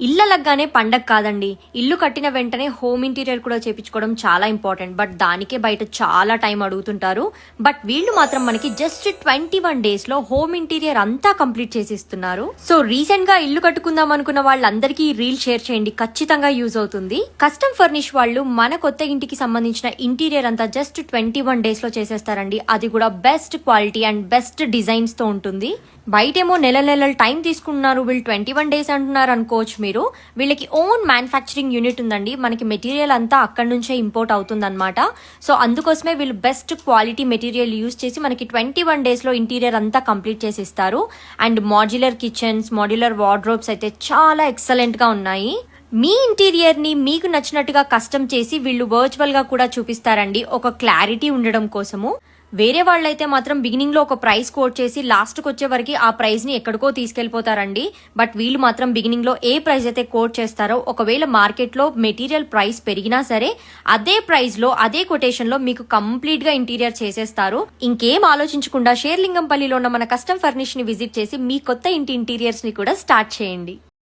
ఇళ్ళలగ్గానే పండగ కాదండి, ఇల్లు కట్టిన వెంటనే హోమ్ ఇంటీరియర్ కూడా చేపించుకోవడం చాలా ఇంపార్టెంట్. బట్ దానికే బయట చాలా టైం అడుగుతుంటారు. బట్ వీళ్ళు మాత్రం మనకి జస్ట్ 21 days లో హోమ్ ఇంటీరియర్ అంతా కంప్లీట్ చేసి ఇస్తున్నారు. సో రీసెంట్ గా ఇల్లు కట్టుకుందాం అనుకున్న వాళ్ళందరికీ ఈ రీల్ షేర్ చేయండి, ఖచ్చితంగా యూజ్ అవుతుంది. కస్టమ్ ఫర్నిష్ వాళ్ళు మన కొత్త ఇంటికి సంబంధించిన ఇంటీరియర్ అంతా జస్ట్ 21 days లో చేసేస్తారండి. అది కూడా best quality and best designs తో ఉంటుంది. బయటేమో నెలల టైం తీసుకుంటున్నారు, వీళ్ళు 21 days అంటున్నారు అనుకోవచ్చు మీరు. వీళ్ళకి ఓన్ మ్యానుఫ్యాక్చరింగ్ యూనిట్ ఉందండి. మనకి మెటీరియల్ అంతా అక్కడ నుంచే ఇంపోర్ట్ అవుతుంది అనమాట. సో అందుకోసమే వీళ్ళు బెస్ట్ క్వాలిటీ మెటీరియల్ యూజ్ చేసి మనకి 21 days లో ఇంటీరియర్ అంతా కంప్లీట్ చేసి ఇస్తారు. And modular kitchens, modular wardrobes అయితే చాలా ఎక్సలెంట్ గా ఉన్నాయి. మీ ఇంటీరియర్ ని మీకు నచ్చినట్టుగా కస్టమ్ చేసి వీళ్ళు వర్చువల్ గా కూడా చూపిస్తారండి, ఒక క్లారిటీ ఉండడం కోసము. వేరే వాళ్ళైతే మాత్రం బిగినింగ్ లో ఒక ప్రైస్ కోట్ చేసి లాస్ట్ కి వచ్చే వరకు ఆ ప్రైస్ ని ఎక్కడికో తీసుకెళ్లిపోతారండి. బట్ వీళ్ళు మాత్రం బిగినింగ్ లో ఏ ప్రైస్ అయితే కోట్ చేస్తారో, ఒకవేళ మార్కెట్ లో మెటీరియల్ ప్రైస్ పెరిగినా సరే అదే ప్రైస్ లో అదే కొటేషన్ లో మీకు కంప్లీట్ గా ఇంటీరియర్ చేసేస్తారు. ఇంకేం ఆలోచించకుండా షేర్లింగంపల్లిలో ఉన్న మన కస్టమ్ ఫర్నిష్ ని విజిట్ చేసి మీ కొత్త ఇంటి ఇంటీరియర్స్ ని కూడా స్టార్ట్ చేయండి.